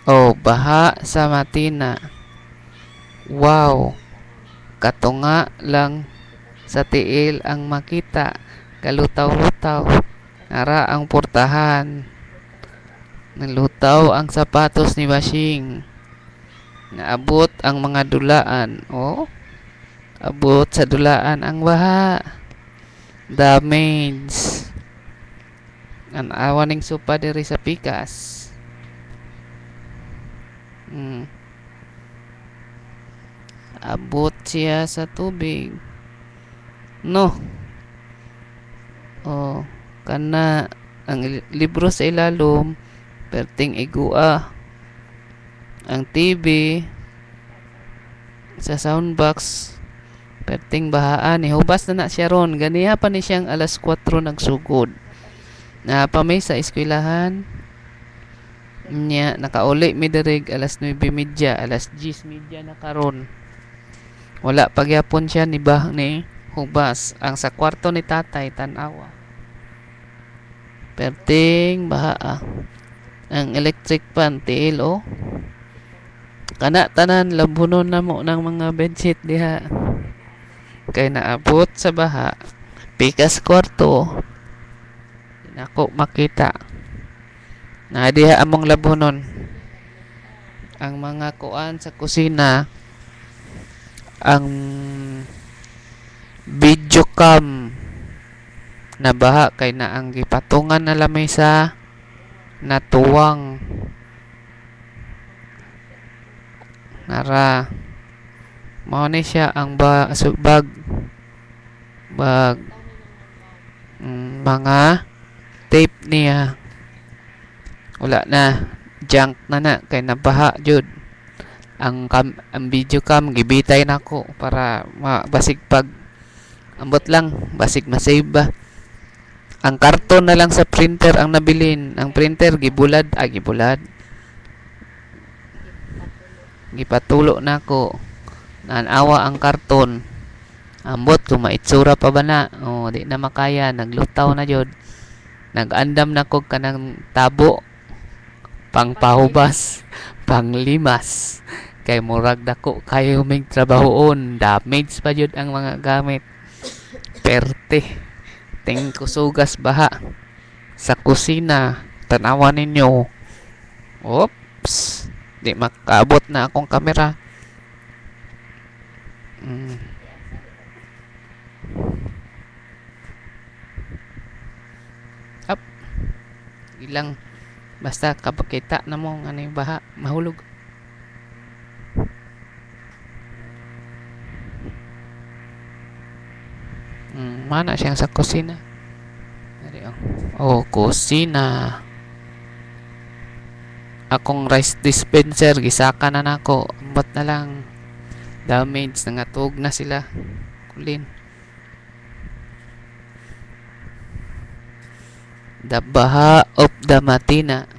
O baha sa Matina. Wow, katunga lang sa tiil ang makita. Kalutaw-lutaw. Nara ang portahan. Nalutaw ang sapatos ni Bashing. Naabot ang mga dulaan. Oh, abot sa dulaan ang baha. Damage. Ang awaning sopa diri sa pikas. Hmm. Abot siya sa tubig. No. Oh, kana ang libro sa ilalom perting igua. Ang TV sa soundbox perting bahaan ihubas na siya ron. Ganiya pa ni siyang alas 4 nagsugod. Na pa may sa eskwelahan nya nakauli mi dirig alas 9:30, alas 10:30 na karon. Wala pagyapon siya ni hubas. Ang sa kwarto ni tatay tan-awa. Perting baha. Ang electric fan tiil o. Kana tanan labunon na mo ng mga bedsheet diha. Kay naabot sa baha. Pikas kwarto. Nako makita. Na diha among labunon. Ang mga kuan sa kusina. Ang video cam na baha kay na ang gipatungan na lamesa natuwang. Nara mao ni siya ang bag mga tape niya wala na junk na kay nabaha jud ang video cam gibitay nako para basig pag ambot lang basig masave ba. Ang karton na lang sa printer ang nabilin. Ang printer gibulad gipatulo nako. Nanawa ang karton. Ambot kung maitsura pa ba na. O di na makaya, naglutaw na jud. Nagandam nako kanang tabo. Pangpahubas, panglimas. Kay murag dako kayo mig trabahoon. Damage pa jud ang mga gamit. Perte. Ting kusugas baha sa kusina. Tanawa ninyo. Oops. Di makaabot na akong kamera. Up. Ilang basta kapag kita na mo nga baha mahulog. Mana siyang sa kusina. Oh, kusina. Akong rice dispenser gisaka na nako. Ambot na lang. Damage nangatog na sila. Kulin. The Baha of the Matina.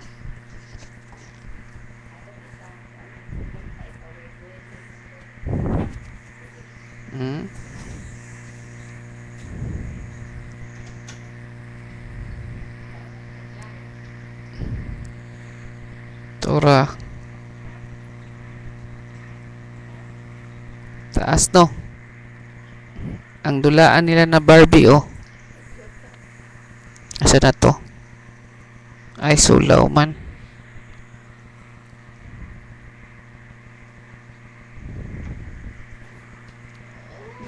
Tora. Taas no. Ang dulaan nila na Barbie oh. Asa na to? Ay sulaw man.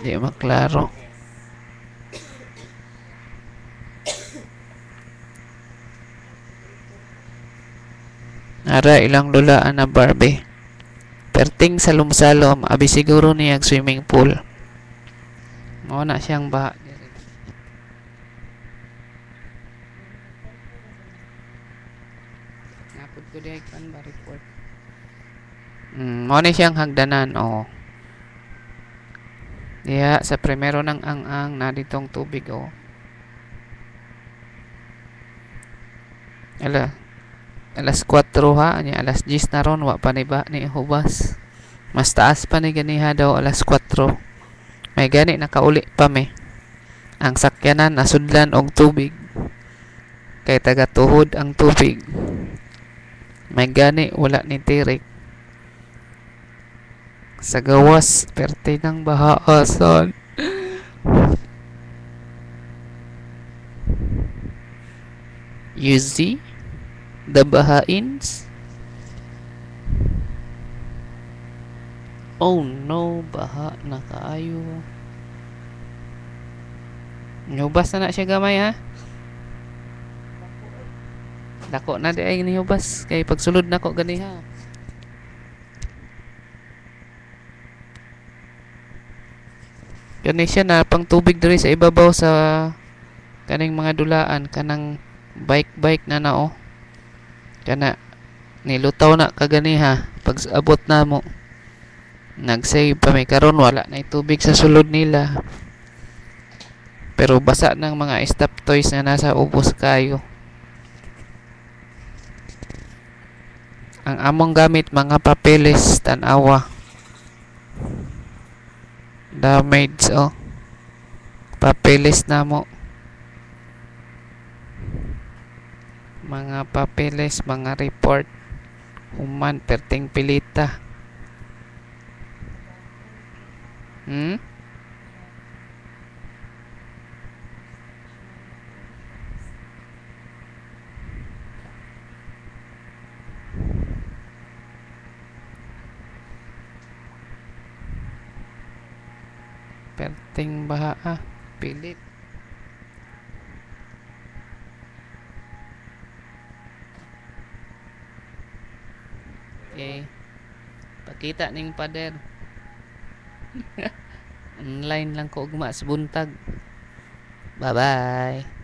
Di maklaro. Ara ilang lulaan na Barbie. Perting salom-salom, abi siguro niya swimming pool. Mao na siyang baha. Napod ko diay kan ba report. Mao ni siyang hagdanan oh. Diya sa primero ng ang na ditong tubig oh. Alas 4 ha, anya alas 10 na ron, wa pa ni ba ni hubas. Mas taas pa ni ganiha daw alas 4. May gani nakauli pa me. Ang sakyanan nasudlan og tubig. Kay taga tuhod ang tubig. May gani wala ni tirik. Sa gawas perte ng bahaasan. You see the bahains? Oh no, baha na kaayo. Nyubas na siya gamay ha. Dako na di ay nihubas kay pagsulod nako gani ha. Gani siya na pang tubig diri sa ibabaw sa kaning mga dulaan kanang bike na nao. Kana nilutaw na kagani ha pag abot na mo. Nag-save pa may karon wala na tubig sa sulod nila. Pero basa ng mga stop toys na nasa ubos kayo. Ang among gamit mga papeles tanawa. Damage papeles na mo. Mga papeles, mga report. Human perting pilita. Perting baha pilit. Okay. Pakita ning pader. Online lang ko ugma sa buntag. Bye-bye.